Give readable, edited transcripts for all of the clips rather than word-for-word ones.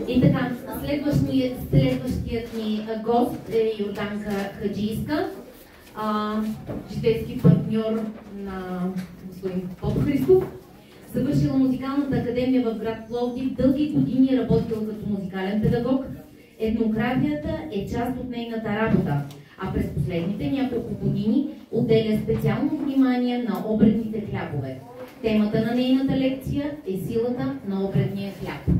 И така, следващият ни гост е Йорданка Хаджийска, житейски партньор на господин Попов Христов. Завършила музикалната академия в град Пловдив, дълги години работила като музикален педагог. Етнографията е част от нейната работа, а през последните няколко години отделя специално внимание на обредните хлябове. Темата на нейната лекция е силата на обредния хляб.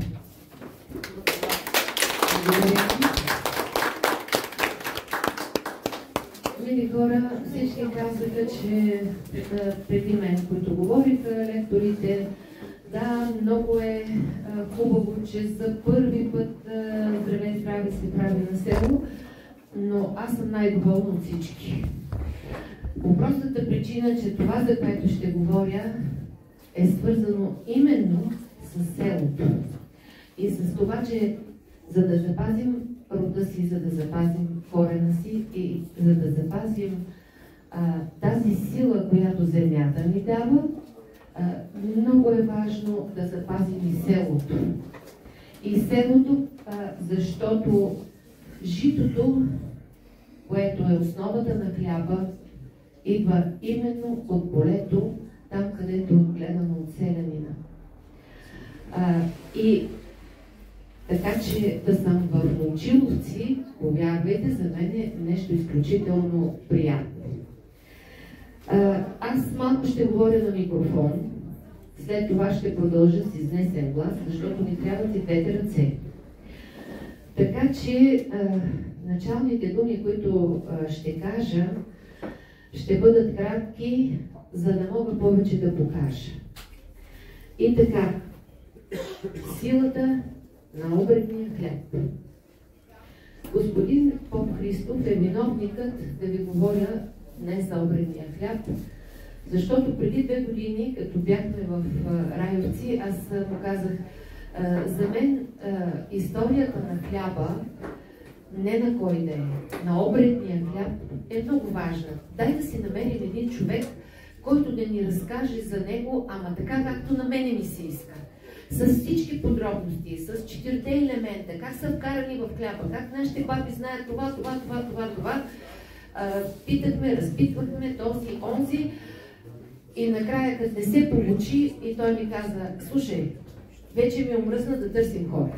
Мили хора, всички казаха, че преди мен, които говориха, лекторите, да, много е хубаво, че за първи път Здравей здраве се прави на село, но аз съм най-доволна от всички. По простата причина, че това, за което ще говоря, е свързано именно с селото. И с това, че за да запазим рода си, за да запазим корена си и за да запазим тази сила, която земята ни дава, много е важно да запазим и селото. И селото, защото житото, което е основата на хляба, идва именно от полето, там където е отгледано от селянина. И така че да съм в Момчиловци, повярвайте, за мен е нещо изключително приятно. Аз малко ще говоря на микрофон, след това ще продължа с изнесен глас, защото ми трябват и двете ръце. Така че началните думи, които ще кажа, ще бъдат кратки, за да мога повече да покажа. И така, силата на обредния хляб. Господин Поп Христов е виновникът да ви говоря днес за обредния хляб, защото преди 2 години, като бяхме в Райовци, аз му казах, за мен историята на хляба, не на кой да е, на обредния хляб е много важна. Дай да си намерим един човек, който да ни разкаже за него, ама така както на мене ми се иска. С всички подробности, с 4-те елемента, как са вкарани в хляба, как нашите баби знаят това. Питахме, разпитвахме този, онзи и накрая, като не се получи, и той ми каза, слушай, вече ми омръзна да търсим хора.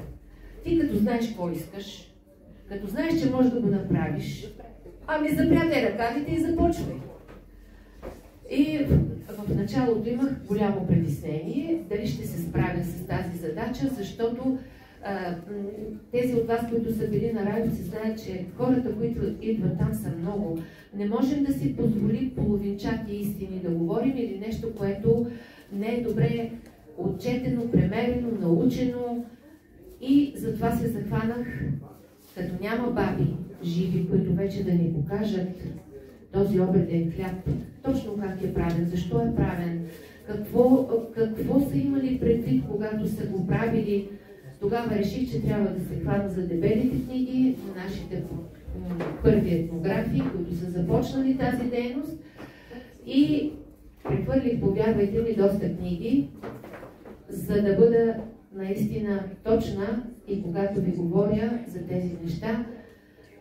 Ти като знаеш какво искаш, като знаеш, че можеш да го направиш, ами запрятай ръкавите и започвай. И в началото имах голямо притеснение, дали ще се справя с тази задача, защото тези от вас, които са били на Райовци, знаят, че хората, които идват там, са много. Не можем да си позволим половинчати истини да говорим или нещо, което не е добре отчетено, премерено, научено. И затова се захванах, като няма баби живи, които вече да ни покажат този обреден хляб, точно как е правен, защо е правен, какво са имали предвид, когато са го правили. Тогава реших, че трябва да се хвана за дебелите книги, нашите първи етнографии, които са започнали тази дейност, и прехвърлих, повярвайте ми, доста книги, за да бъда наистина точна и когато ви говоря за тези неща,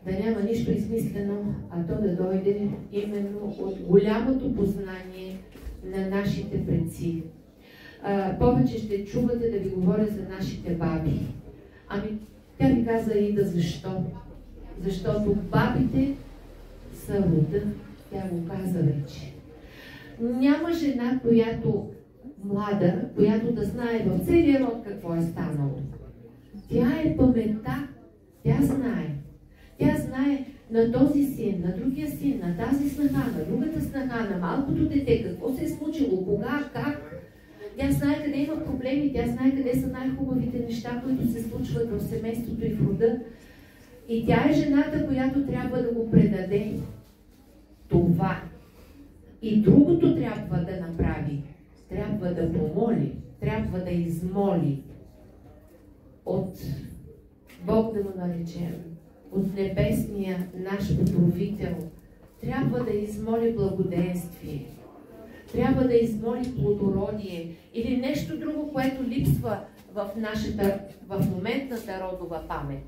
да няма нищо измислено, а то да дойде именно от голямото познание на нашите предци. Повече ще чувате да ви говоря за нашите баби. Ами, тя ми каза и да защо. Защото бабите са рода, тя го каза вече. Няма жена, която млада, която да знае в целия род какво е станало. Тя е паметта, тя знае. Тя знае на този син, на другия син, на тази снаха, на другата снаха, на малкото дете, какво се е случило, кога, как. Тя знае къде има проблеми, тя знае къде са най-хубавите неща, които се случват в семейството и в рода. И тя е жената, която трябва да го предаде това. И другото трябва да направи. Трябва да помоли, трябва да измоли от Бог, да го наречем, от небесния наш покровител. Трябва да измоли благоденствие. Трябва да измоли плодородие или нещо друго, което липсва в моментната родова памет.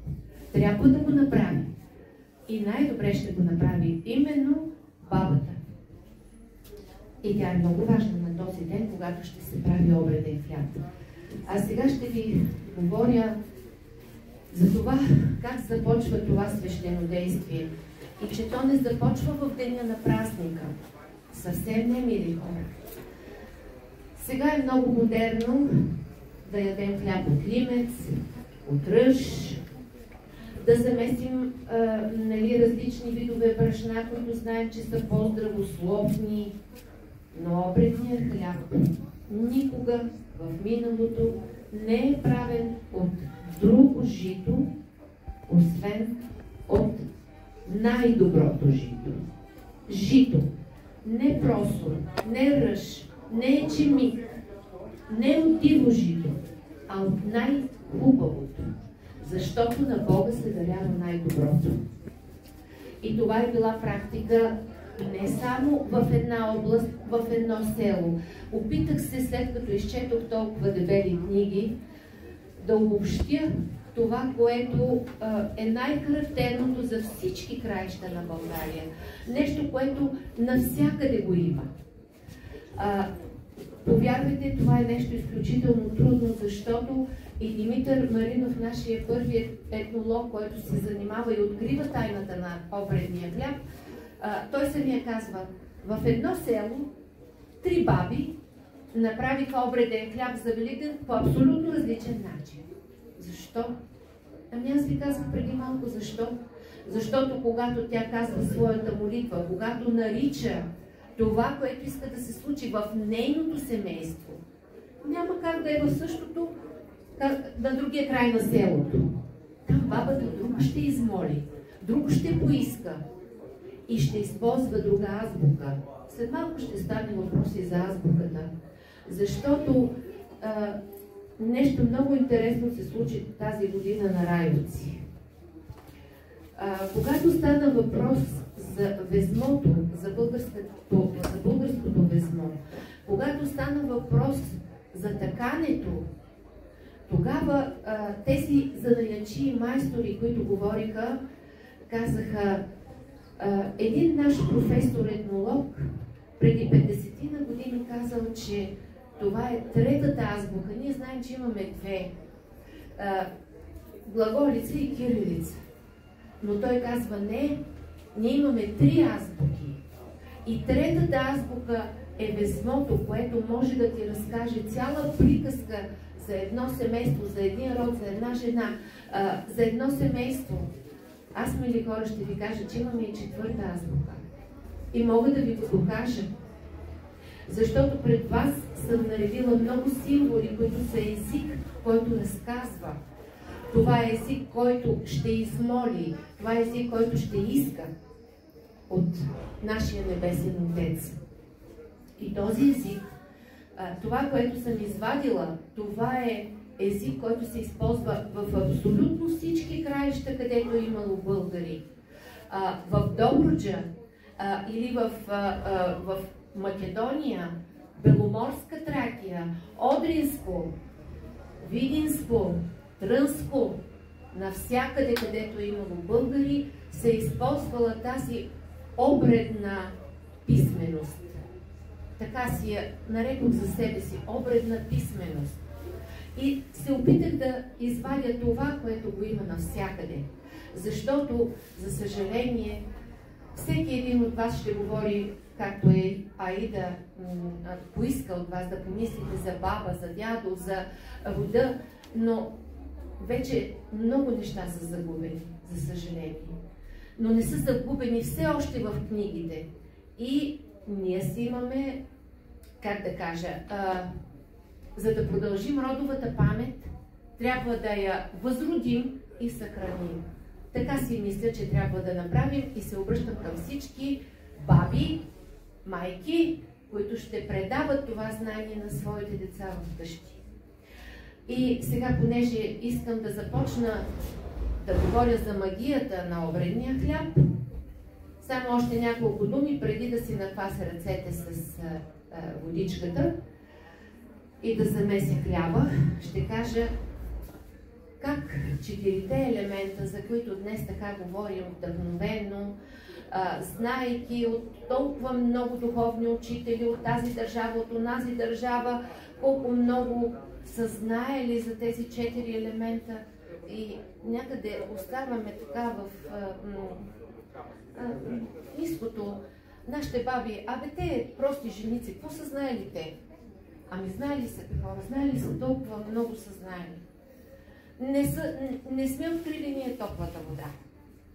Трябва да го направи. И най-добре ще го направи именно бабата. И тя е много важна на този ден, когато ще се прави обреден хляб. А сега ще ви говоря за това, как започва това свещенодействие. И че то не започва в деня на празника. Съвсем не, мили хора. Сега е много модерно да ядем хляб от лимец, от ръж, да замесим различни видове брашна, които знаем, че са по-здравословни. Но обредният хляб никога в миналото не е правен от друго жито, освен от най-доброто жито. Жито. Не просор, не ръж, не ечемик, не от диво жито, а от най-хубавото. Защото на Бога се дарява най-доброто. И това е била практика не само в една област, в едно село. Опитах се, след като изчетох толкова дебели книги, да обобщя това, което е най-характерното за всички краища на България. Нещо, което навсякъде го има. Повярвайте, това е нещо изключително трудно, защото и Димитър Маринов, нашия първият етнолог, който се занимава и открива тайната на обредния хляб, той самия казва, в едно село 3 баби направиха обреден хляб за Великден по абсолютно различен начин. Защо? Ами аз ви казах преди малко защо. Защото когато тя казва своята молитва, когато нарича това, което иска да се случи в нейното семейство, няма как да е в същото на другия край на селото. Там бабата друг ще измоли, друг ще поиска и ще използва друга азбука. След малко ще стане въпроси за азбуката, защото нещо много интересно се случи тази година на Райовци. Когато стана въпрос за везмото, за българското везмо, когато стана въпрос за такането, тогава тези занаячи и майстори, които говориха, казаха, един наш професор етнолог преди 50-на години казал, че това е третата азбука. Ние знаем, че имаме 2. Глаголица и кирилица. Но той казва, не, ние имаме 3 азбуки. И третата азбука е везмото, което може да ти разкаже цяла приказка за едно семейство, за един род, за една жена, за едно семейство. Аз, мили хора, ще ви кажа, че имаме и 4-та азбука. И мога да ви го докажа. Защото пред вас съм наредила много символи, които са език, който разказва. Това е език, който ще измоли. Това е език, който ще иска от нашия Небесен Отец. И този език, това, което съм извадила, това е език, който се използва в абсолютно всички краища, където е имало българи. В Добруджа или в Македония, Беломорска Тракия, Одринско, Видинско, Трънско, навсякъде, където е имало българи, се е използвала тази обредна писменост. Така си я нарекох за себе си, обредна писменост. И се опитах да извадя това, което го има навсякъде. Защото, за съжаление, всеки един от вас ще говори, както е Аида поиска от вас да помислите за баба, за дядо, за рода, но вече много неща са загубени, за съжаление. Но не са загубени все още в книгите. И ние си имаме, как да кажа, за да продължим родовата памет, трябва да я възродим и съхраним. Така си мисля, че трябва да направим и се обръщам към всички баби, майки, които ще предават това знание на своите деца вкъщи. И сега, понеже искам да започна да говоря за магията на обредния хляб, само още няколко думи преди да си наквася ръцете с водичката. и да замеся хляба, ще кажа как 4-те елемента, за които днес така говорим вдъхновено, знаейки от толкова много духовни учители от тази държава, от онази държава, колко много са знаели за тези 4 елемента и някъде оставаме така в ниското. Нашите баби, те прости женици, какво са знаели те? Ами знаели са такова, знаели са толкова много са знаели. Не сме открили ние топлата вода.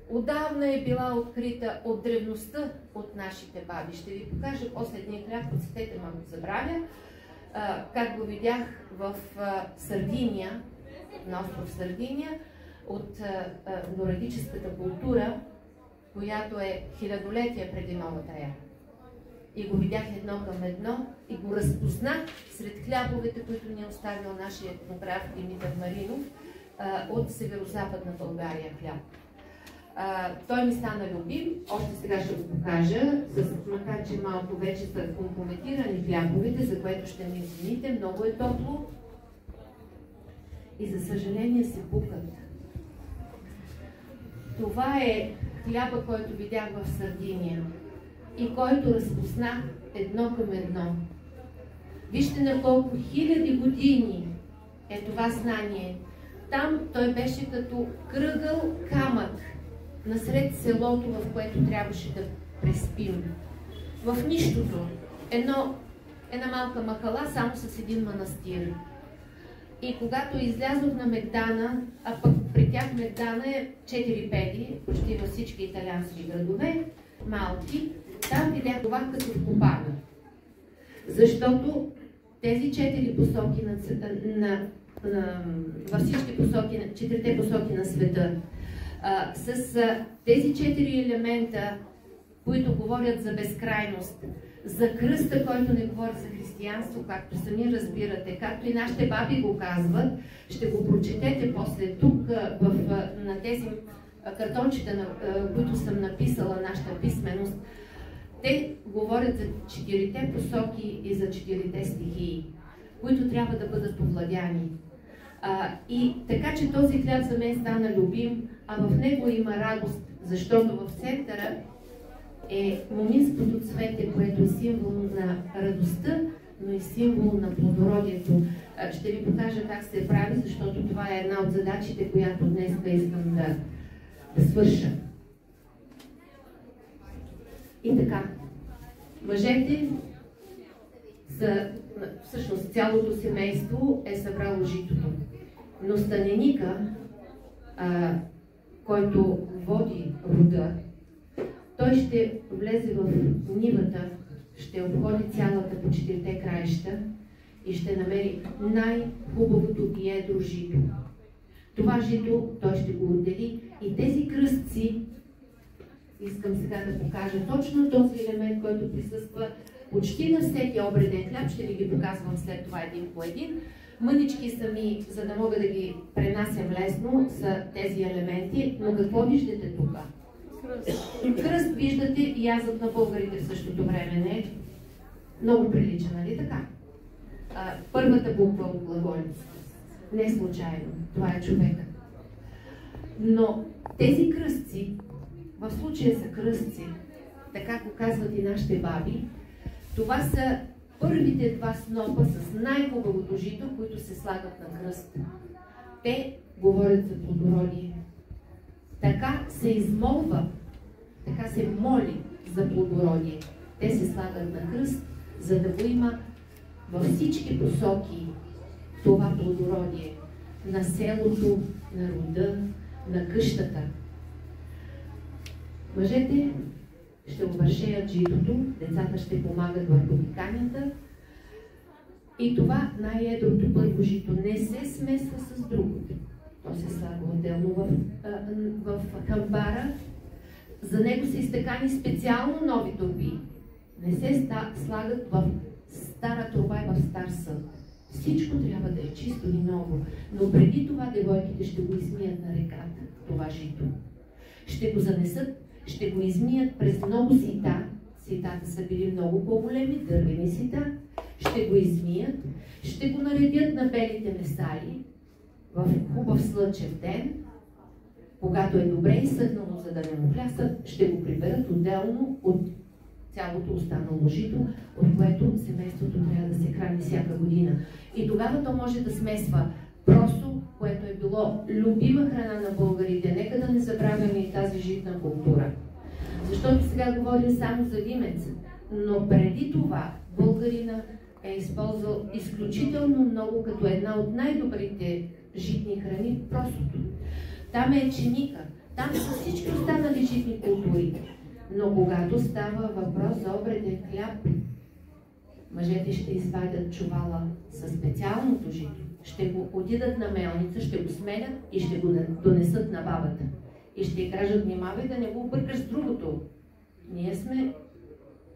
Отдавна е била открита от древността от нашите баби. Ще ви покажа последния хляб, процитете ме, го забравя, как го видях в Сардиния, на остров Сардиния, от нордическата култура, която е хилядолетия преди новата ера. И го видях едно към едно и го разпознах сред хлябовете, които ни е оставил нашия етнограф Димитър Маринов от северо-западна България хляб. Той ми стана любим, още сега ще го покажа, макар че малко вече са компрометирани хлябовете, за което ще ми извините, много е топло и за съжаление се пукат. Това е хляба, който видях в Сардиния и който разпознах едно към едно. Вижте на колко хиляди години е това знание. Там той беше като кръгъл камък насред селото, в което трябваше да преспим. В нищото. Една малка махала, само с един манастир. И когато излязох на Мегдана, а пък при тях Мегдана е 4 педи, почти във всички италиански градове, малки, там видях това като в копарна. Защото тези 4 посоки във всички посоки, 4-те посоки на света, с тези 4 елемента, които говорят за безкрайност, за кръста, който не говори за християнство, както сами разбирате, както и нашите баби го казват, ще го прочетете после тук на тези картончета, които съм написала, нашата писменост. Те говорят за 4-те посоки и за 4-те стихии, които трябва да бъдат овладяни. И така, че този хляб за мен стана любим, а в него има радост, защото в центъра е моминското цвете, което е символ на радостта, но и символ на плодородието. Ще ви покажа как се прави, защото това е една от задачите, която днес искам да свърша. И така, мъжете са, всъщност цялото семейство е събрало житото, но станеника, който води рода, той ще влезе в нивата, ще обходи цялата по 4-те краища и ще намери най-хубавото и едро жито. Това жито той ще го отдели и тези кръстци, искам сега да покажа точно този елемент, който присъства почти на всеки обреден хляб, ще ви ги показвам след това един по един. Мънички са ми, за да мога да ги пренасям лесно, са тези елементи, но какво виждате тук? Кръст виждате и язък на българите в същото време, не? Много прилича, нали така? Първата буква от глаголица. Не случайно, това е човека. Но тези кръстци, в случая са кръстци, така го казват и нашите баби, това са първите 2 снопа с най-хубавото жито, които се слагат на кръст. Те говорят за плодородие. Така се измолва, така се моли за плодородие. Те се слагат на кръст, за да го има във всички посоки това плодородие. На селото, на рода, на къщата. Мъжете ще обършеят житото, децата ще помагат върху камънята и това най-едрото първо жито не се смесва с другото. То се слага отделно в камбара. За него са изтъкани специално нови турби. Не се слагат в стара труба и в стар съд. Всичко трябва да е чисто и ново. Но преди това девойките ще го измият на реката, това жито. Ще го занесат, ще го измият през много сита. Ситата са били много по-големи, дървени сита. Ще го измият, ще го наредят на белите месали в хубав слънчев ден, когато е добре изсъхнало, за да не му плясат, ще го приберат отделно от цялото останало жито, от което семейството трябва да се храни всяка година. И тогава то може да смесва просо, което е било любима храна на българите. Нека да не забравяме и тази житна култура. Защото сега говорим само за вимец, но преди това българина е използвал изключително много като една от най-добрите житни храни просото. Там е еченика, там са всички останали житни култури. Но когато става въпрос за обреден хляб, мъжете ще извадят чувала със специалното жито, ще го отидат на мелница, ще го сменят и ще го донесат на бабата. И ще й кажат: внимавай да не го объркаш с другото. Ние сме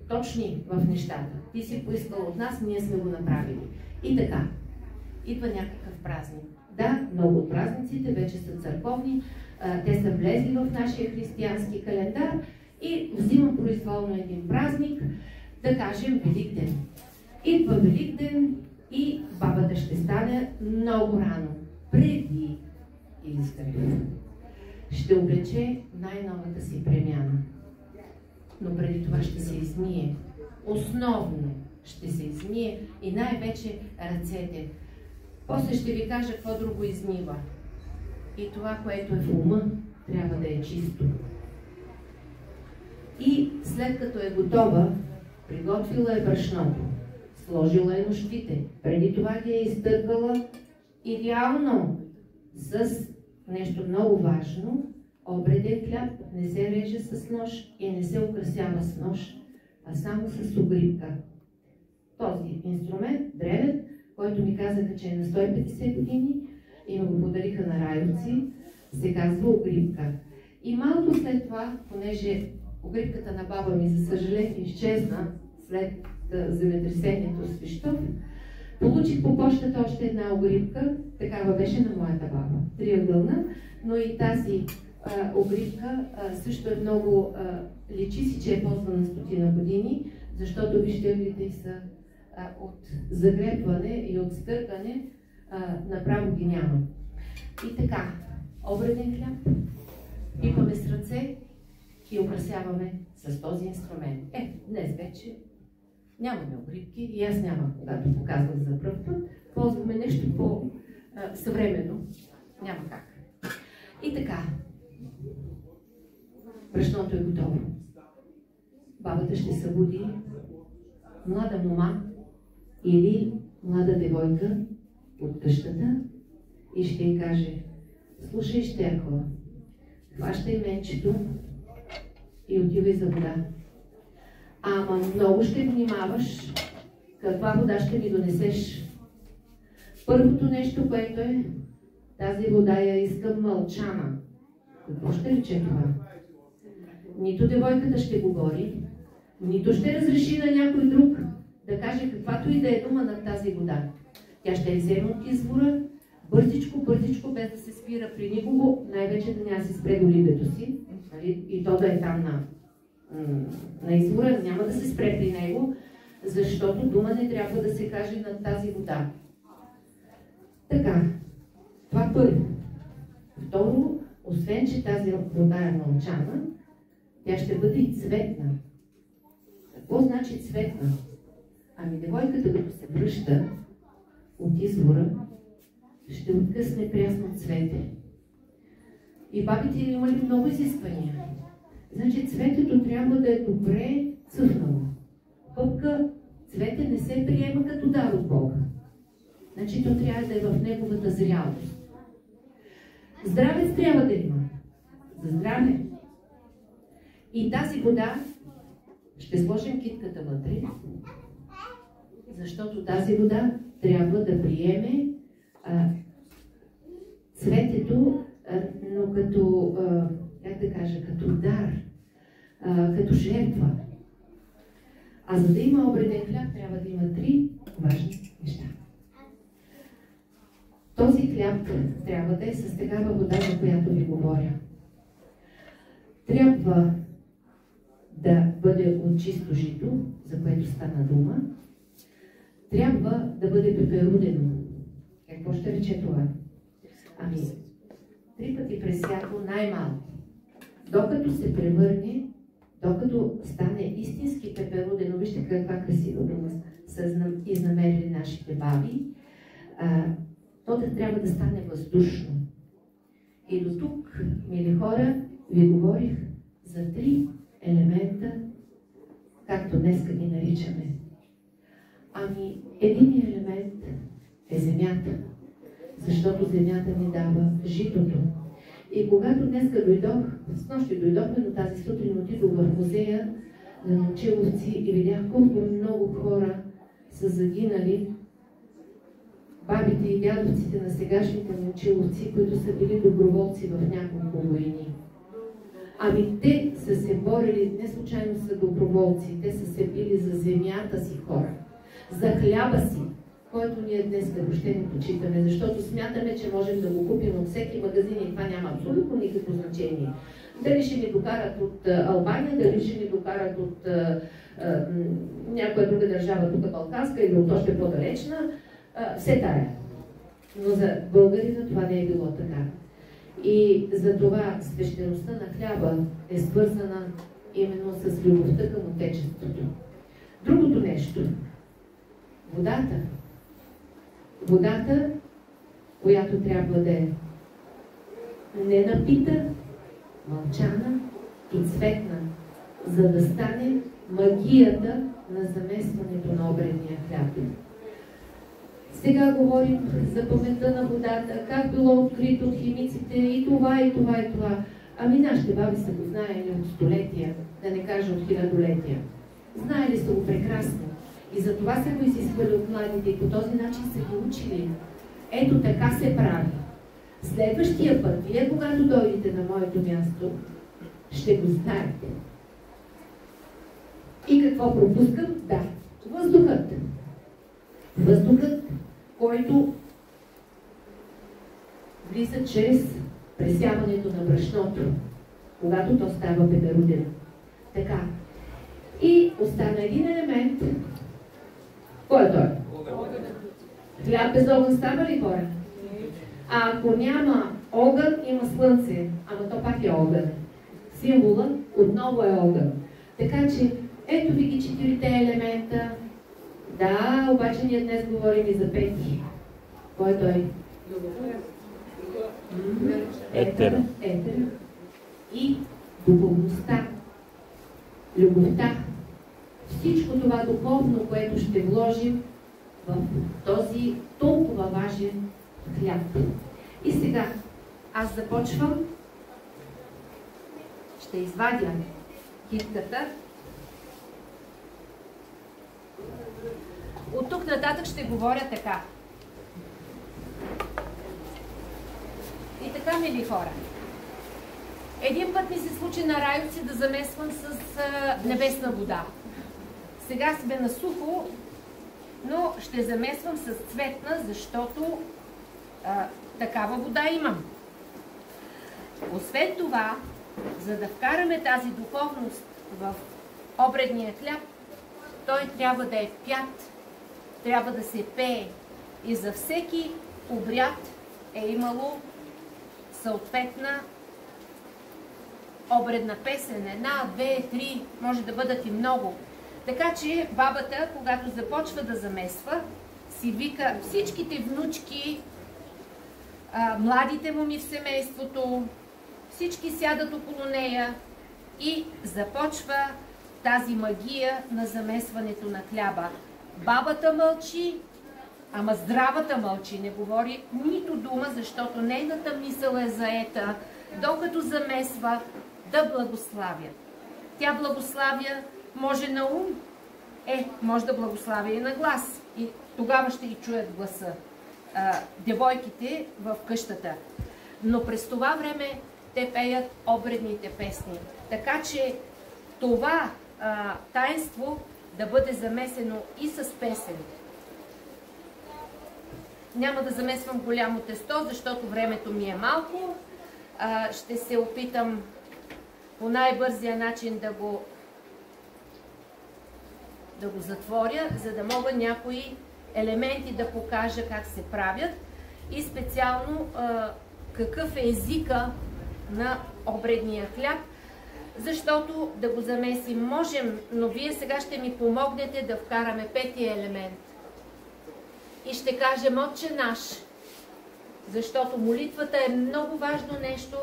точни в нещата. Ти си поискал от нас, ние сме го направили. И така, идва някакъв празник. Да, много от празниците вече са църковни, те са влезли в нашия християнски календар и взимам произволно един празник, да кажем Великден. Идва Великден и бабата ще стане много рано, преди изгрева. Ще облече най-новата си премяна. Но преди това ще се измие. Основно ще се измие и най-вече ръцете. После ще ви кажа какво друго измива. И това, което е в ума, трябва да е чисто. И след като е готова, приготвила е брашното, сложила е нощите, преди това ги е изтъркала идеално с нещо много важно. Обреден хляб не се реже с нож и не се украсява с нож, а само с огрибка. Този инструмент, древен, който ми казаха, че е на 150 години и ми го подариха на райовци, се казва огрибка. И малко след това, понеже огрибката на баба ми, за съжаление, изчезна след земетресението с Свищов, получих по почтата още една огрибка, такава беше на моята баба, триъгълна, но и тази огрибка също е много, личи си, че е ползвана стотина години, защото вижте, ъглите са от загребване и от стъркане направо ги няма. И така, обреден хляб, пипаме с ръце и украсяваме с този инструмент. Днес вече нямаме огрибки и аз нямах, когато показвах за пръв път, ползваме нещо по-съвременно. Няма как. И така, брашното е готово. Бабата ще събуди млада мома или млада девойка от къщата и ще й каже: слушай, щерко, хващай менчето и отивай за вода. Ама много ще внимаваш каква вода ще ми донесеш. Първото нещо, което е, тази вода я искам мълчана. Какво ще рече това? Нито девойката ще говори, нито ще разреши на някой друг да каже каквато и да е дума на тази вода. Тя ще я вземе от извора, бързичко, бързичко, без да се спира при никого, най-вече да няма се спре до либето си, и то да е там на извора, няма да се спре при него, защото дума не трябва да се каже над тази вода. Така, това първо. Второ, освен че тази вода е мълчана, тя ще бъде и цветна. Какво значи цветна? Ами девойката, като се връща от извора, ще откъсне прясно цвете. И бабите имали много изисквания. Значи цветето трябва да е добре цъфнало. Пъпка цвете не се приема като дар от Бога. Значи то трябва да е в неговата зрялост. Здравец трябва да има. За здраве. И тази вода ще сложим китката вътре, защото тази вода трябва да приеме цветето, но като, как да кажа, като дар, като жертва. А за да има обреден хляб, трябва да има 3 важни неща. Този хляб трябва да е с такава вода, за която ви говоря. Трябва да бъде от чисто жито, за което стана дума. трябва да бъде пеперудено. Какво ще рече това? Ами, 3 пъти през сято най-малко. Докато се превърне, докато стане истински пеперудено, вижте каква красива дума са изнамерили нашите баби, то да трябва да стане въздушно. И до тук, мили хора, ви говорих за 3 елемента, както днеска ги наричаме. Ами, един елемент е земята, защото земята ни дава житото. И когато днеска дойдох, с нощи дойдохме, но тази сутрин отидох в музея на Момчиловци и видях колко много хора са загинали, бабите и дядовците на сегашните момчиловци, които са били доброволци в няколко войни. Ами те са се борили, не случайно са доброволци, те са се били за земята си хора, за хляба си, който ние днес въобще не почитаме, защото смятаме, че можем да го купим от всеки магазин и това няма абсолютно никакво значение. Дали ще ни докарат от Албания, дали ще ни докарат от някоя друга държава, тук балканска или от още по-далечна, все тая. Но за българина това не е било така. И затова свещеността на хляба е свързана именно с любовта към Отечеството. Другото нещо. Водата. Водата, която трябва да е ненапита, мълчана и цветна, за да стане магията на заместването на обредния хляб. Сега говорим за паметта на водата, как било открито от химиците и това, и това, и това. Ами нашите баби са го знаели от столетия, да не кажа от хилядолетия. Знаели са го прекрасно. И за това са го изисквали от младите и по този начин са ги учили. Ето така се прави. Следващия път, вие когато дойдете на моето място, ще го знаете. И какво пропускам? Да, въздухът. Въздухът, който влиза чрез пресяването на брашното, когато то става пеперудено. Така. И остана един елемент. Кой е той? Хляб без огън става ли, хора? А ако няма огън, има слънце. Ама то пак е огън. Символът отново е огън. Така че, ето ви ги 4 елемента. Да, обаче ние днес говорим и за 5. Кой е той? Етер. И духовността. Любовта. Всичко това духовно, което ще вложим в този толкова важен хляб. И сега аз започвам, ще извадя китката. От тук нататък ще говоря така. И така, мили хора. Един път ми се случи на Райовци да замесвам с небесна вода. Сега сме на сухо, но ще замесвам с цветна, защото такава вода имам. Освен това, за да вкараме тази духовност в обредния хляб, той трябва да е пят, трябва да се пее. И за всеки обряд е имало съответна обредна песен. 1, 2, 3, може да бъдат и много. Така че бабата, когато започва да замесва, си вика всичките внучки, младите моми в семейството, всички сядат около нея и започва тази магия на замесването на хляба. Бабата мълчи, ама здравата мълчи, не говори нито дума, защото нейната мисъл е заета, докато замесва, да благославя. Тя благославя може на ум, може да благославя и на глас. И тогава ще ги чуят гласа девойките в къщата. Но през това време те пеят обредните песни. Така че това таинство да бъде замесено и с песен. Няма да замесвам голямо тесто, защото времето ми е малко. Ще се опитам по най-бързия начин да го затворя, за да мога някои елементи да покажа как се правят и специално какъв е езика на обредния хляб, защото да го замесим можем, но вие сега ще ми помогнете да вкараме петия елемент. И ще кажем Отче наш, защото молитвата е много важно нещо,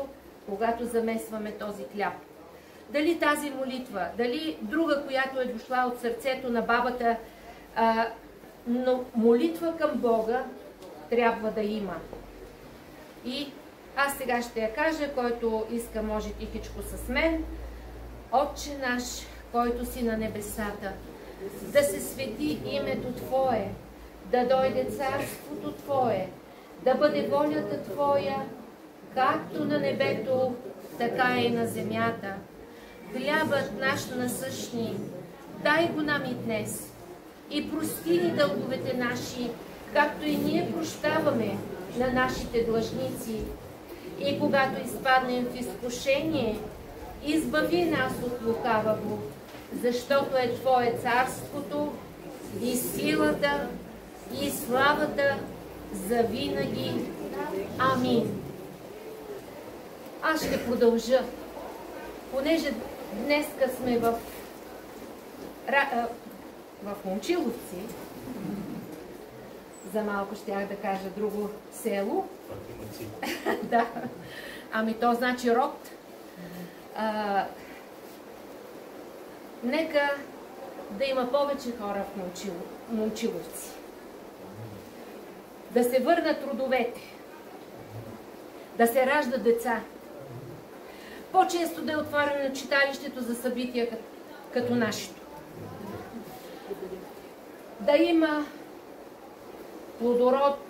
когато замесваме този хляб. Дали тази молитва, дали друга, която е дошла от сърцето на бабата, но молитва към Бога трябва да има. И аз сега ще я кажа, който иска може тихичко с мен. Отче наш, който си на небесата, да се свети името Твое, да дойде царството Твое, да бъде волята Твоя, както на небето, така и на земята. Хлябът наш насъщни, дай го нам и днес, и прости ни дълговете наши, както и ние прощаваме на нашите длъжници. И когато изпаднем в изкушение, избави нас от лукаваго, защото е Твое царството и силата и славата за винаги. Амин. Аз ще продължа, понеже днеска сме в Момчиловци, за малко щях да кажа друго село. Да. Ами то значи род. Нека да има повече хора в Момчиловци. Да се върнат родовете. Да се раждат деца. По-често да е отворено читалището за събития като нашето. Да има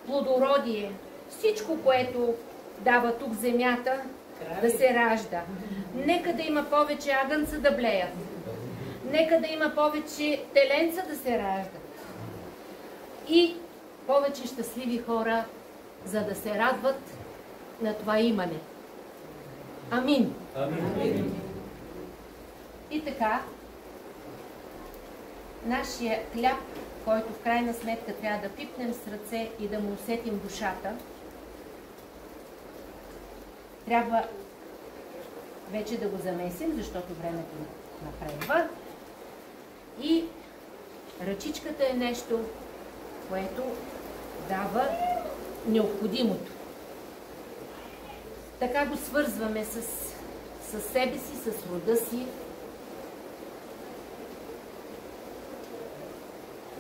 плодородие. Всичко, което дава тук земята, да се ражда. Нека да има повече агънца да блеят. Нека да има повече теленца да се раждат. И повече щастливи хора, за да се радват на това имане. Амин. Амин. И така, нашия хляб, който в крайна сметка трябва да пипнем с ръце и да му усетим душата, трябва вече да го замесим, защото времето напредва. И ръчичката е нещо, което дава необходимото. Така го свързваме с себе си, с рода си.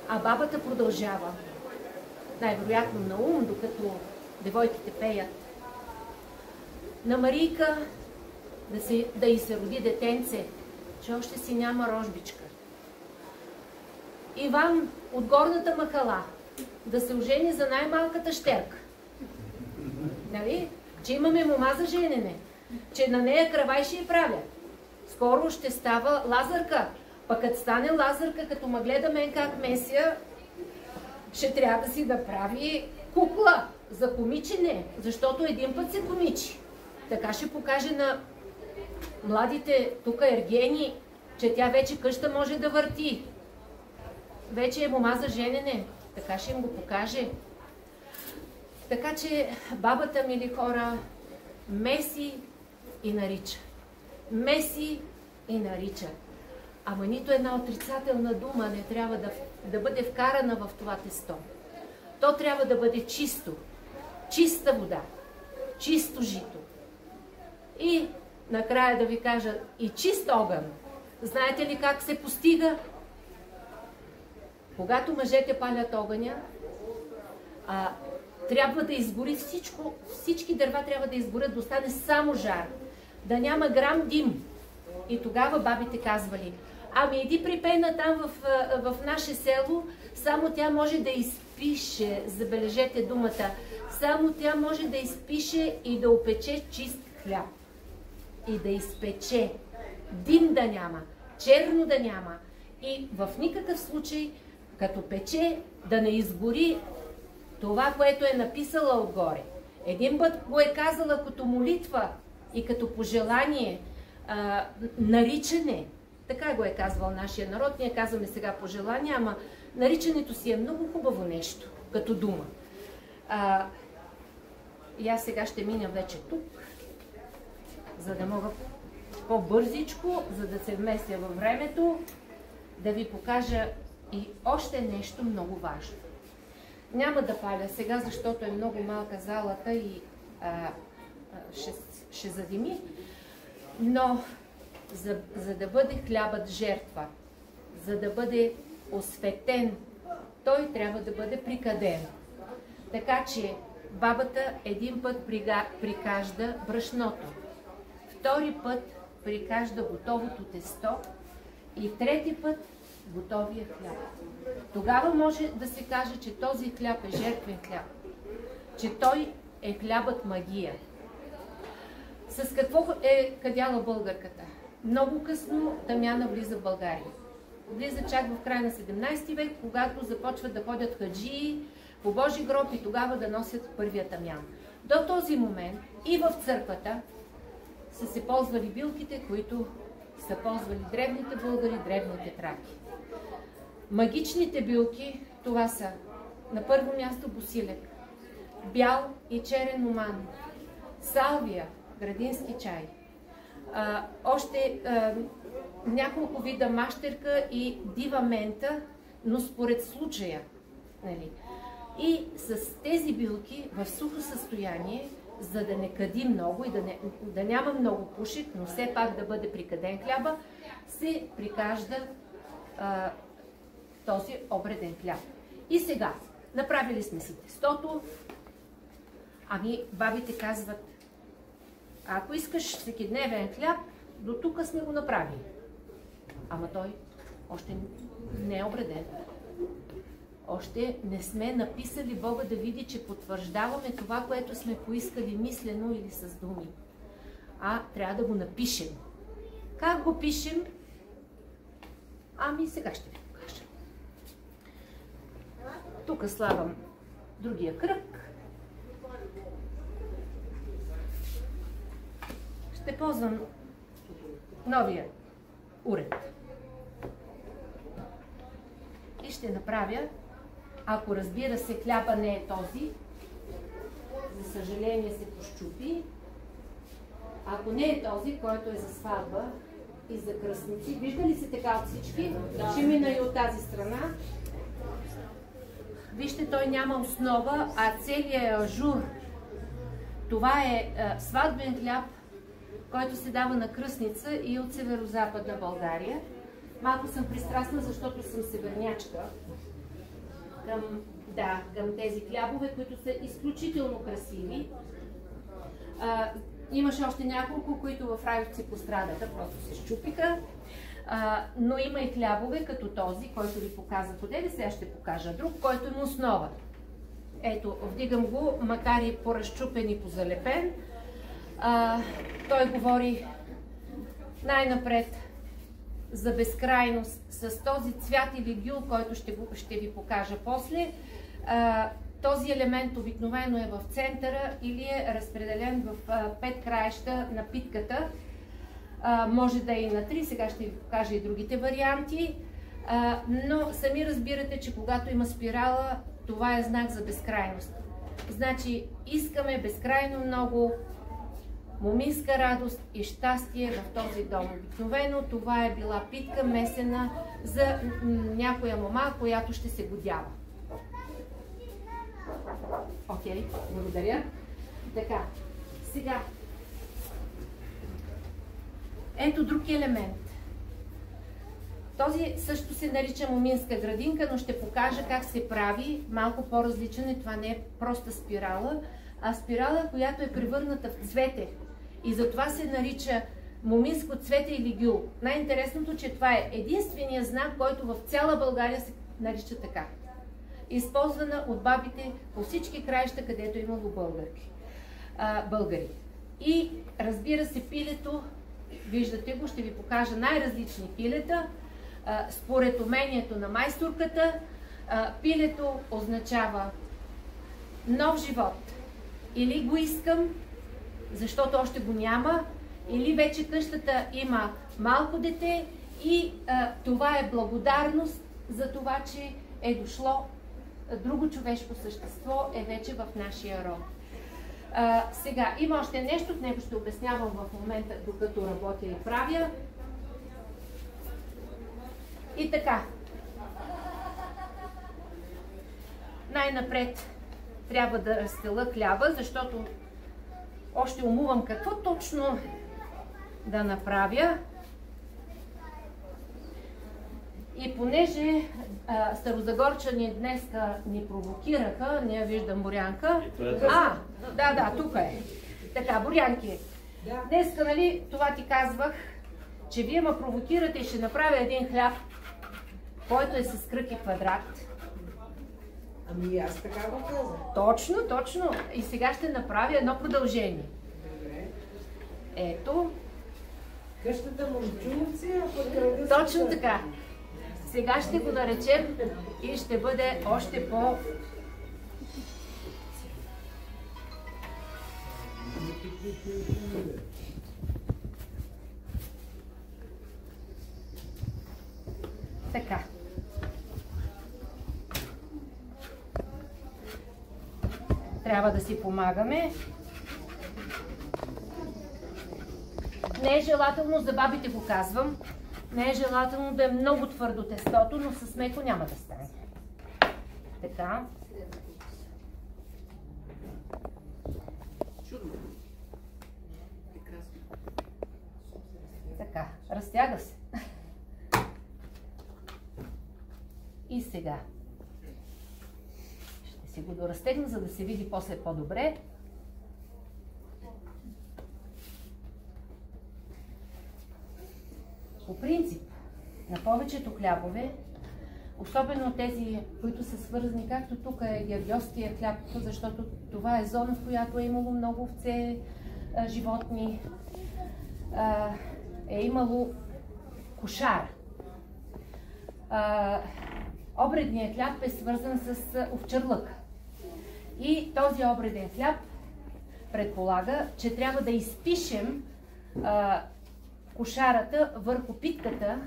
А бабата продължава, най-вероятно на ум, докато девойките пеят. На Марийка да й се роди детенце, че още си няма рожбичка. Иван от горната махала да се ожени за най-малката щерка. Нали? Че имаме мома за женене, че на нея кравай ще й правя. Скоро ще става Лазарка, пък като стане Лазарка, като ме гледа мен как месия, ще трябва да си да прави кукла за комичене, защото един път се комичи. Така ще покаже на младите тук ергени, че тя вече къща може да върти. Вече е мома за женене, така ще им го покаже. Така че бабата, мили хора, меси и нарича. Меси и нарича. Ама нито една отрицателна дума не трябва да бъде вкарана в това тесто. То трябва да бъде чисто. Чиста вода. Чисто жито. И накрая да ви кажа и чист огън. Знаете ли как се постига? Когато мъжете палят огъня, трябва да изгори всичко, всички дърва трябва да изгорят, да остане само жар. Да няма грам дим. И тогава бабите казвали, ами иди припейна там в наше село, само тя може да изпише, забележете думата, само тя може да изпише и да опече чист хляб. И да изпече. Дим да няма, черно да няма. И в никакъв случай, като пече, да не изгори това, което е написала отгоре. Един път го е казала като молитва и като пожелание, наричане. Така го е казвал нашия народ. Ние казваме сега пожелание, ама Наричането си е много хубаво нещо, като дума. И аз сега ще мина вече тук, за да мога по-бързичко, за да се вместя във времето, да ви покажа и още нещо много важно. Няма да паля сега, защото е много малка залата и ще задими, но за да бъде хлябът жертва, за да бъде осветен, той трябва да бъде прикаден. Така че бабата един път прикажда брашното, втори път прикажда готовото тесто и трети път готовия хляб. Тогава може да се каже, че този хляб е жертвен хляб, че той е хлябът магия. С какво е кадяла българката? Много късно тамяна влиза в България. Влиза чак в края на 17 век, когато започват да ходят хаджии по Божи гроб и тогава да носят първия тамян. До този момент и в църквата са се ползвали билките, които са ползвали древните българи, древните траки. Магичните билки, това са на първо място босилек, бял и черен оман, салвия, градински чай, още няколко вида мащерка и дива мента, но според случая. Нали? И с тези билки в сухо състояние, за да не кади много и да няма много пушек, но все пак да бъде прикаден хляба, се прикажда този обреден хляб. И сега, направили сме си тестото, ами бабите казват, ако искаш всекидневен хляб, до тук сме го направили. Ама той още не е обреден. Още не сме написали Бога да види, че потвърждаваме това, което сме поискали мислено или с думи. А трябва да го напишем. Как го пишем? Ами сега ще ви покажа. Тук слагам другия кръг. Ще ползвам новия уред. И ще направя, ако разбира се хляба не е този, за съжаление се пощупи, ако не е този, който е за сватба и за кръстници, вижда ли се така от всички? Да. Ще мина и от тази страна. Вижте, той няма основа, а целият е ажур. Това е сватбен хляб, който се дава на кръстница и от северо-западна България. Малко съм пристрастна, защото съм севернячка към тези хлябове, които са изключително красиви. Имаше още няколко, които в Райовци пострадаха, просто се счупиха. Но има и хлябове, като този, който ви показах одеве. Сега ще покажа друг, който има основа. Ето, вдигам го, макар и поразчупен и позалепен. Той говори най-напред за безкрайност с този цвят или гюл, който ще ви покажа после. Този елемент обикновено е в центъра или е разпределен в 5 краища на питката. Може да е и на 3, сега ще ви покажа и другите варианти. Но сами разбирате, че когато има спирала, това е знак за безкрайност. Значи искаме безкрайно много моминска радост и щастие в този дом. Обикновено това е била питка месена за някоя мома, която ще се годява. Окей, благодаря. Така, сега. Ето друг елемент. Този също се нарича моминска градинка, но ще покажа как се прави. Малко по-различен е. Това не е проста спирала, а спирала, която е превърната в цвете. И затова се нарича моминско цвете или гюл. Най-интересното, че това е единственият знак, който в цяла България се нарича така. Използвана от бабите по всички краища, където е имало българи. И разбира се, пилето, виждате го, ще ви покажа най-различни пилета. Според умението на майсторката, пилето означава нов живот. Или го искам, защото още го няма, или вече къщата има малко дете и това е благодарност за това, че е дошло друго човешко същество, е вече в нашия род. Сега, има още нещо, в него ще обяснявам в момента, докато работя и правя. И така. Най-напред трябва да разстела хляба, защото още умувам какво точно да направя. И понеже старозагорчани днеска ни провокираха, не я виждам Борянка. Да, тук е. Така, Борянки, днеска, нали, това ти казвах, че вие ме провокирате и ще направя един хляб, който е с кръг и квадрат. Ами аз така го казах. Точно. И сега ще направя едно продължение. Добре. Ето. Къщата му чулци, а пък кръга... Точно така. Сега ще го наречем и ще бъде още по... Така. Трябва да си помагаме. Не е желателно, за бабите го казвам, не е желателно да е много твърдо тестото, но с меко няма да стане. Така. Така, разтяга се. И сега. Ще си го доразтегна, за да се види после по-добре. По принцип, на повечето хлябове, особено тези, които са свързани, както тук е гергьовския хляб, защото това е зона, в която е имало много овце, животни, е имало кошара. Обредният хляб е свързан с овчарлък. И този обреден хляб предполага, че трябва да изпишем кошарата върху питката,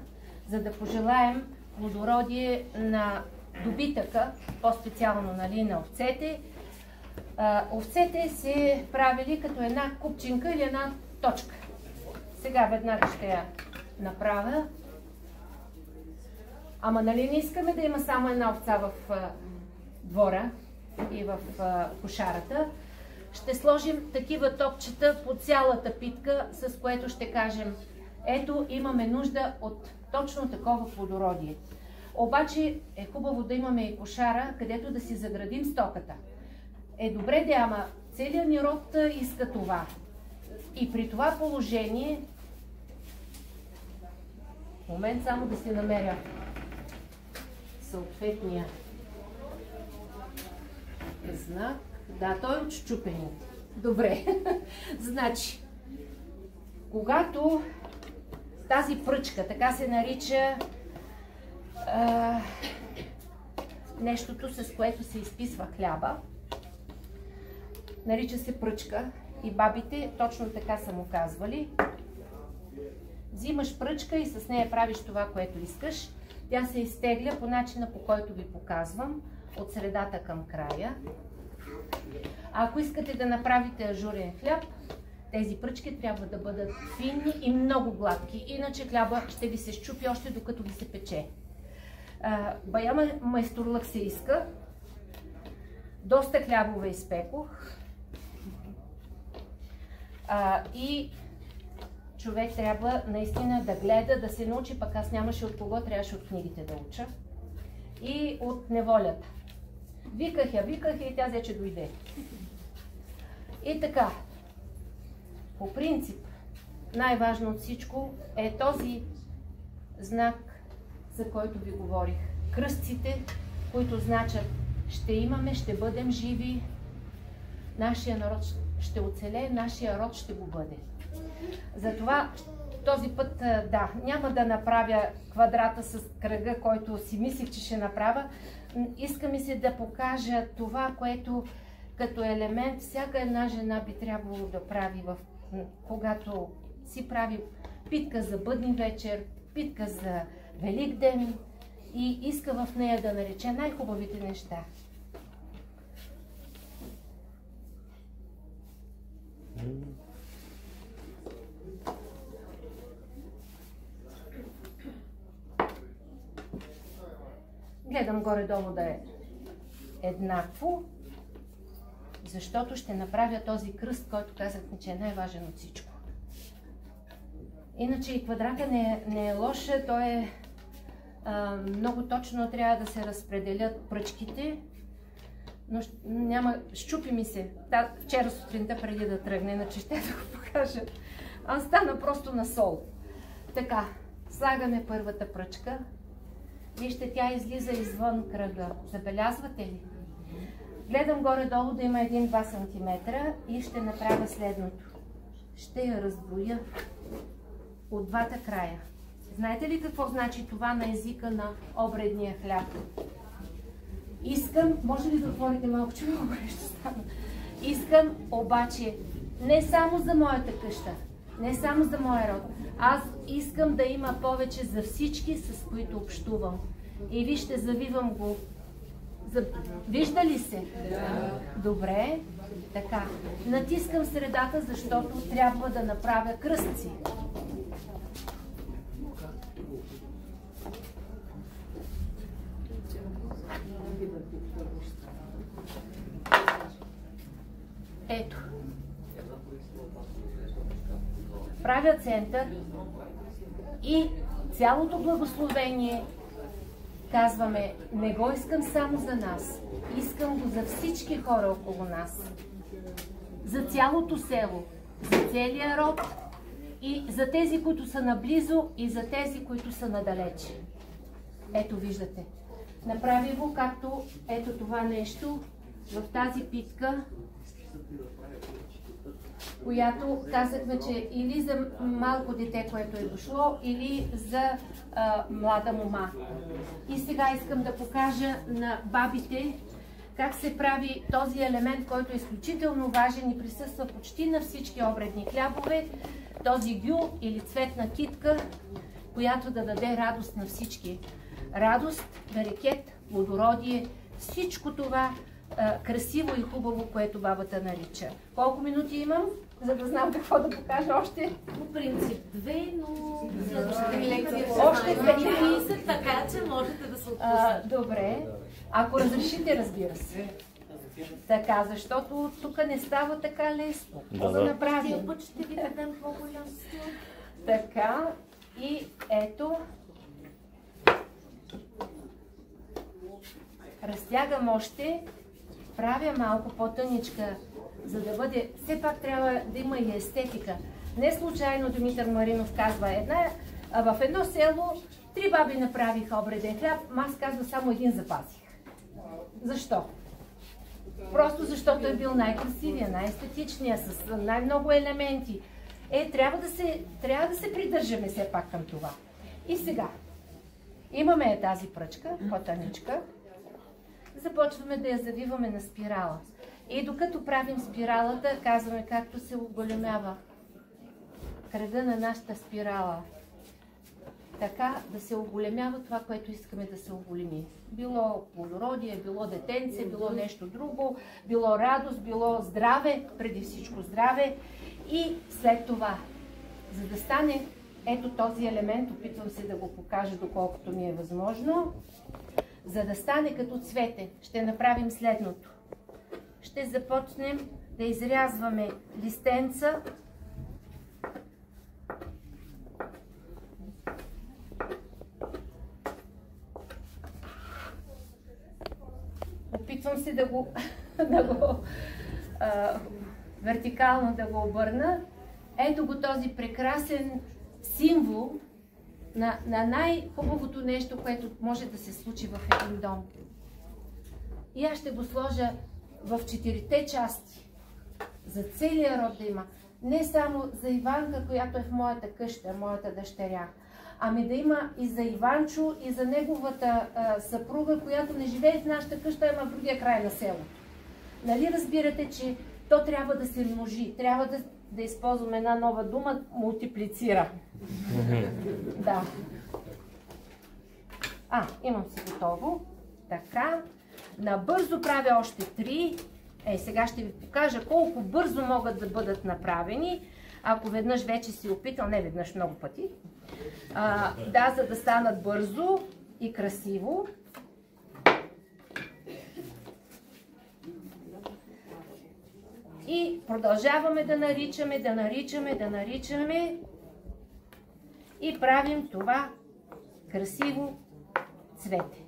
за да пожелаем плодородие на добитъка, по-специално, нали, на овцете. Овцете се правили като една купчинка или една точка. Сега веднага ще я направя. Ама нали не искаме да има само една овца в двора и в кошарата. Ще сложим такива топчета по цялата питка, с което ще кажем: ето, имаме нужда от точно такова плодородие. Обаче е хубаво да имаме и кошара, където да си заградим стоката. Е добре да, ама целият ни род иска това. И при това положение, момент само да си намеря съответния знак. Да, той е от счупените. Добре. Значи, когато тази пръчка, така се нарича нещото, с което се изписва хляба, нарича се пръчка и бабите точно така са му казвали. Взимаш пръчка и с нея правиш това, което искаш. Тя се изтегля по начина, по който ви показвам, от средата към края. А ако искате да направите ажурен хляб, тези пръчки трябва да бъдат финни и много гладки, иначе хляба ще ви се счупи още докато ви се пече. Бая майсторлък се иска. Доста хлябове изпекох. И човек трябва наистина да гледа, да се научи, пък аз нямаше от кого, трябваше от книгите да уча. И от неволята. Виках я и тя взе, че дойде. И така, по принцип, най-важно от всичко е този знак, за който ви говорих. Кръстците, които значат: ще имаме, ще бъдем живи, нашия народ ще оцелее, нашия род ще го бъде. Затова този път, да, няма да направя квадрата с кръга, който си мислих, че ще направя. Иска ми се да покажа това, което като елемент всяка една жена би трябвало да прави, когато си прави питка за бъдни вечер, питка за Великден и иска в нея да нарече най-хубавите неща. Гледам горе-долу да е еднакво, защото ще направя този кръст, който казахме, че е най-важен от всичко. Иначе и квадратът не е лош, той е много точно, трябва да се разпределят пръчките, но няма, щупи ми се. Вчера сутринта преди да тръгне, иначе ще да го покажа. Стана просто на сол. Така, слагаме първата пръчка. Вижте, тя излиза извън кръга. Забелязвате ли? Гледам горе-долу да има 1-2 см и ще направя следното. Ще я раздвоя от двата края. Знаете ли какво значи това на езика на обредния хляб? Искам, може ли да отворите малко, че много ще стана? Искам обаче не само за моята къща, не само за моя род. Аз искам да има повече за всички, с които общувам. И вижте, завивам го. Вижда ли се? Да. Добре. Така. Натискам средата, защото трябва да направя кръстци. Ето. Правя център и цялото благословение казваме, не го искам само за нас, искам го за всички хора около нас, за цялото село, за целия род и за тези, които са наблизо и за тези, които са надалече. Ето виждате. Направи го както ето това нещо в тази питка, която казахме, че или за малко дете, което е дошло, или за млада мома. И сега искам да покажа на бабите как се прави този елемент, който е изключително важен и присъства почти на всички обредни хлябове, този гю или цветна китка, която да даде радост на всички. Радост, берекет, плодородие, всичко това красиво и хубаво, което бабата нарича. Колко минути имам, за да знам какво да покажа още? По принцип 2, но следващата ми лекция още 30, така че можете да се отпуснете. Добре, ако разрешите, разбира се. Така, защото тук не става така лесно. Да направим. Тия път ще ви дадем по-голям стил. Така, и ето. Разтягам още. Правя малко по-тъничка, за да бъде... Все пак трябва да има и естетика. Не случайно Димитър Маринов казва, в едно село 3 баби направиха обреден хляб, аз казва само 1 запазих. Защо? Просто защото е бил най-красивия, най-естетичния, с най-много елементи. Трябва да се придържаме все пак към това. И сега, имаме тази пръчка, по-тъничка. Започваме да я завиваме на спирала. И докато правим спиралата, казваме както се оголемява кръга на нашата спирала. Така да се оголемява това, което искаме да се оголеми. Било плодородие, било детенце, било нещо друго, било радост, било здраве, преди всичко здраве. И след това, за да стане ето този елемент, опитвам се да го покажа доколкото ми е възможно, за да стане като цвете, ще направим следното. Ще започнем да изрязваме листенца. Опитвам се да го вертикално да го обърна. Ето го този прекрасен символ на най-хубавото нещо, което може да се случи в един дом. И аз ще го сложа в 4-те части. За целия род да има. Не само за Иванка, която е в моята къща, моята дъщеря, ами да има и за Иванчо, и за неговата съпруга, която не живее в нашата къща, ама в другия край на селото. Нали разбирате, че то трябва да се множи, трябва да използваме една нова дума, мултиплицира. Да. Имам си готово. Така. Набързо правя още 3. Сега ще ви покажа колко бързо могат да бъдат направени. Ако веднъж вече си опитал, не веднъж, много пъти. За да станат бързо и красиво. И продължаваме да наричаме и правим това красиво цвете.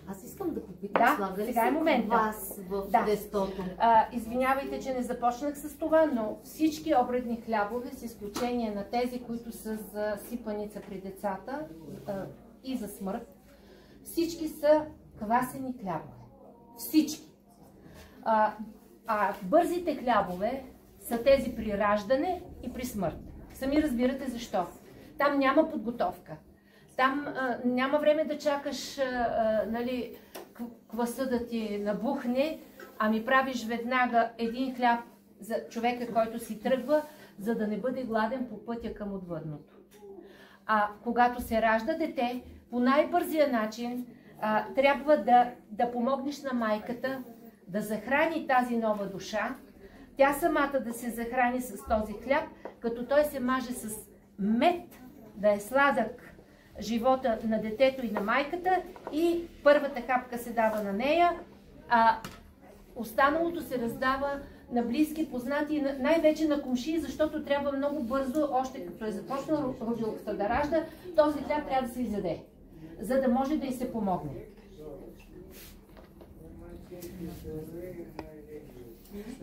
Аз искам да попитам, слага ли сега е момента. Вас в тестото? Извинявайте, че не започнах с това, но всички обредни хлябове, с изключение на тези, които са за сипаница при децата и за смърт, всички са квасени хлябове. Всички. Бързите хлябове са тези при раждане и при смърт. Сами разбирате защо. Там няма подготовка. Там няма време да чакаш кваса да ти набухне, правиш веднага един хляб за човека, който си тръгва, за да не бъде гладен по пътя към отвъдното. Когато се ражда дете, по най-бързия начин трябва да помогнеш на майката да захрани тази нова душа, тя самата да се захрани с този хляб, като той се маже с мед, да е сладък живота на детето и на майката, и първата хапка се дава на нея, а останалото се раздава на близки, познати, най-вече на комшии, защото трябва много бързо, още като е започнала родилката да ражда, този хляб трябва да се изяде, за да може да й се помогне.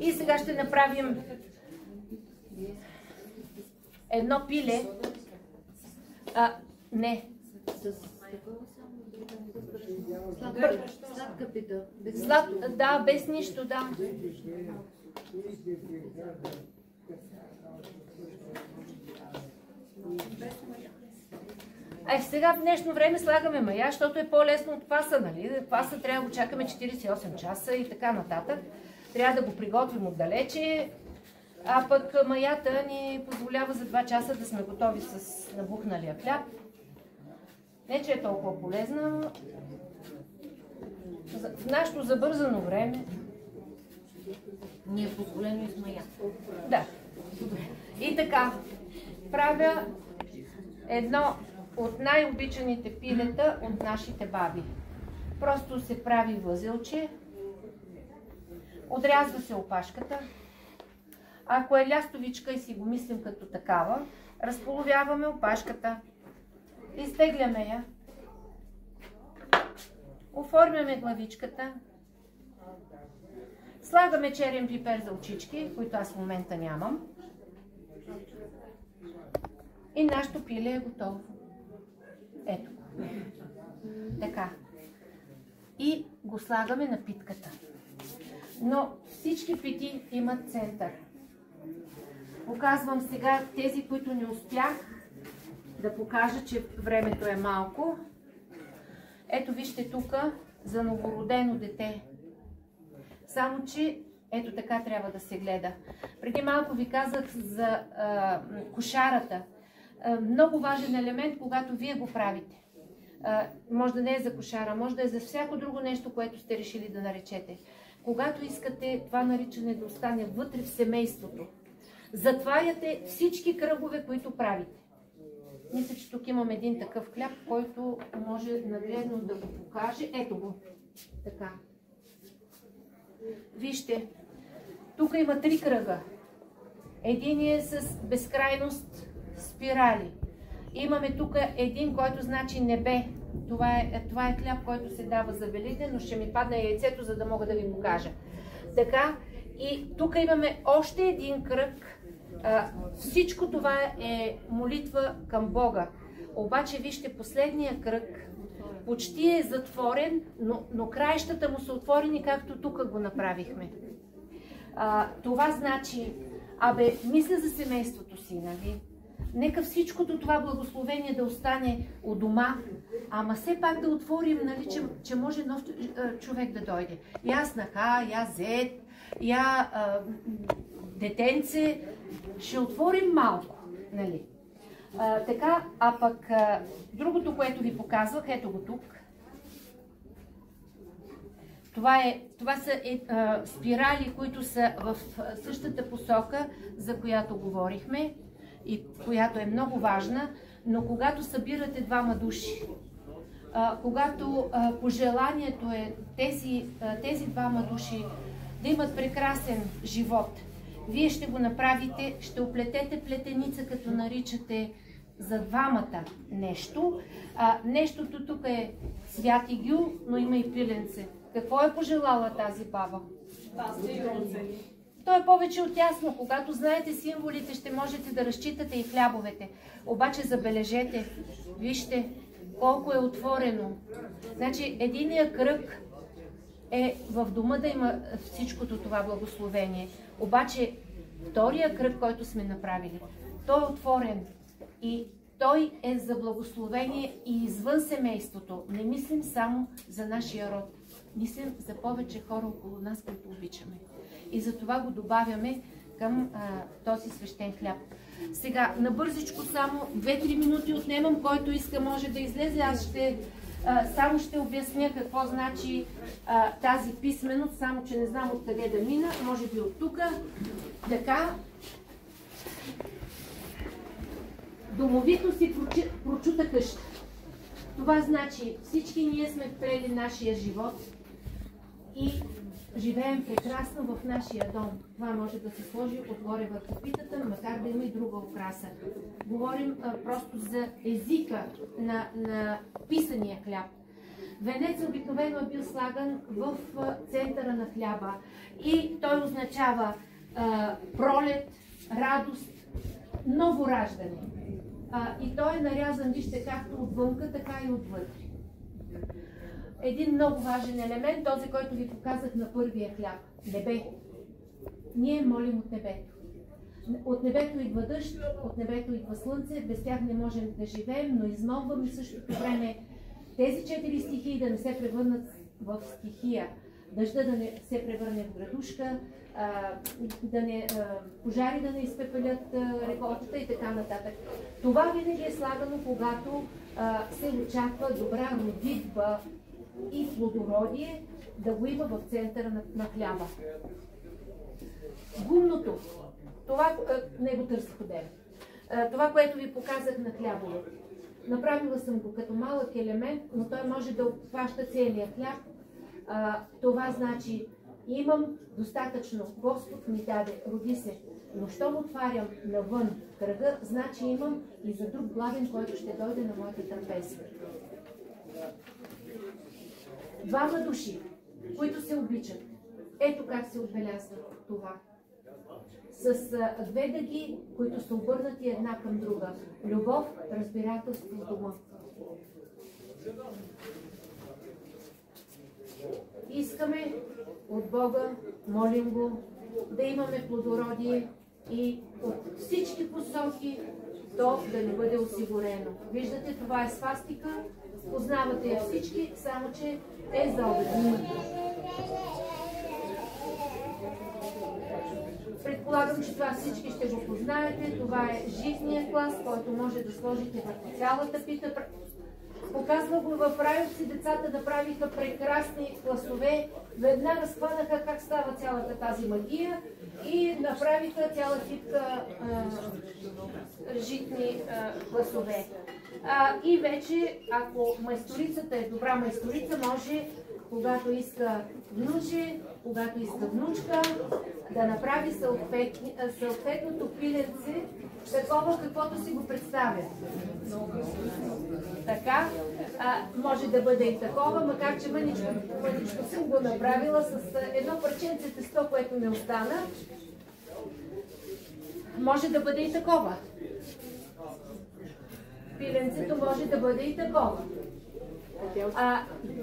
И сега ще направим едно пиле. Не. Сладка пита. Без нищо, да. Сега в днешно време слагаме мая, защото е по-лесно от кваса, нали? Кваса трябва да чакаме 48 часа и така нататък. Трябва да го приготвим отдалече, а пък маята ни позволява за 2 часа да сме готови с набухналия хляб. Не, че е толкова полезна. В нашето забързано време ни е позволено и с мая. Да. И така, правя едно от най-обичаните пилета от нашите баби. Просто се прави възелче, отрязва се опашката. Ако е лястовичка и си го мислим като такава, разполовяваме опашката, изтегляме я, оформяме главичката, слагаме черен пипер за очички, които аз в момента нямам, и нашето пиле е готово. Ето. Така. И го слагаме на питката. Но всички пити имат център. Показвам сега тези, които не успях да покажа, че времето е малко. Ето вижте тук за новородено дете. Само че ето така трябва да се гледа. Преди малко ви казах за кошарата. Много важен елемент, когато вие го правите. Може да не е за кошара, може да е за всяко друго нещо, което сте решили да наречете. Когато искате това наричане да остане вътре в семейството, затваряте всички кръгове, които правите. Мисля, че тук имам един такъв хляб, който може нагледно да го покаже. Ето го. Така. Вижте, тук има 3 кръга. Един е с безкрайност спирали. Имаме тук един, който значи небе. Това е хляб, който се дава за Великден, но ще ми падне яйцето, за да мога да ви покажа. Така, и тук имаме още един кръг. Всичко това е молитва към Бога. Обаче вижте, последния кръг почти е затворен, но краищата му са отворени, както тук го направихме. Това значи, мисля за семейството си, нали? Нека всичкото това благословение да остане у дома, ама все пак да отворим, нали, че може нов човек да дойде. Я снаха, я зет, я детенце, ще отворим малко, нали. Така, а пък другото, което ви показвах, ето го тук, Това са спирали, които са в същата посока, за която говорихме и която е много важна, но когато събирате двама души, когато пожеланието е тези двама души да имат прекрасен живот, вие ще го направите, ще оплетете плетеница, като наричате за двамата нещо. Нещото тук е цвят и гюл, но има и пиленце. Какво е пожелала тази баба? То е повече от ясно. Когато знаете символите, ще можете да разчитате и хлябовете. Обаче забележете, вижте колко е отворено. Значи единия кръг е в дома да има всичкото това благословение. Обаче втория кръг, който сме направили, той е отворен и той е за благословение и извън семейството. Не мислим само за нашия род. Мислим за повече хора около нас, които обичаме. И за това го добавяме към този свещен хляб. Сега, набързичко само 2-3 минути отнемам, който иска може да излезе. Аз само ще обясня какво значи тази писменост, само че не знам откъде да мина, може би от тук. Така, домовито си прочута къща. Това значи всички ние сме вплели нашия живот и живеем прекрасно в нашия дом. Това може да се сложи отгоре върху питата, макар да има и друга украса. Говорим просто за езика на писания хляб. Венец обикновено е бил слаган в центъра на хляба и той означава пролет, радост, ново раждане. И той е нарязан, вижте, както отвънка, така и отвътре. Един много важен елемент, този, който ви показах на първия хляб. Небе. Ние молим от небето. От небето идва дъжд, от небето идва слънце, без тях не можем да живеем, но измолваме в същото време тези 4 стихии да не се превърнат в стихия. Дъжда да не се превърне в градушка, пожари да не изпепелят реколтата и така нататък. Това винаги е слагано, когато се очаква добра родитба и плодородие да го има в центъра на хляба. Гумното, това не го търсих отдел. Това, което ви показах на хлябовете. Направила съм го като малък елемент, но той може да обхваща целия хляб. Това значи, имам достатъчно, Господ ми даде, роди се, но щом отварям навън кръга, значи имам и за друг гладен, който ще дойде на моята трапеза. Двама души, които се обичат. Ето как се отбелязва това. С две дъги, които са обърнати една към друга. Любов, разбирателство в дома. Искаме от Бога, молим го, да имаме плодородие и от всички посоки то да не бъде осигурено. Виждате, това е свастика, познавате я всички, само че е за обедни. Предполагам, че това всички ще го познаете. Това е жизния клас, който може да сложите върху цялата пита. Показва го в Райовци, децата направиха прекрасни класове, веднага схванаха как става цялата тази магия и направиха цяла китка житни класове. И вече, ако майсторицата е добра майсторица, може, когато иска внуче, когато иска внучка, да направи съответното пиленце, такова, каквото си го представя. Така, може да бъде и такова, макар че мъничко съм го направила с едно парченце тесто, което не остана. Може да бъде и такова. Пиленцето може да бъде и такова.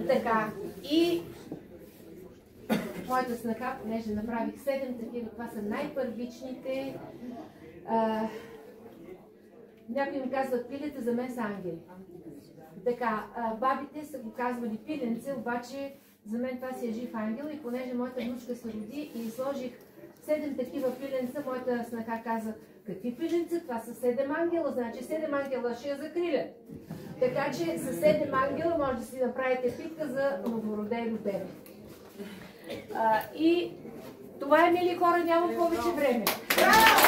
Така, и моята снаха, понеже направих 7 такива, това са най-първичните. Някои ми казват пилета, за мен са ангели. Така, бабите са го казвали пиленце, обаче за мен това си е жив ангел и понеже моята внучка се роди и сложих 7 такива пиленца, моята снаха каза, какви пиленца? Това са 7 ангела, значи 7 ангела ще я закрилят. Така че с 7 ангела може да си направите питка за новородено бебе. И това е, мили хора, няма повече време. Браво!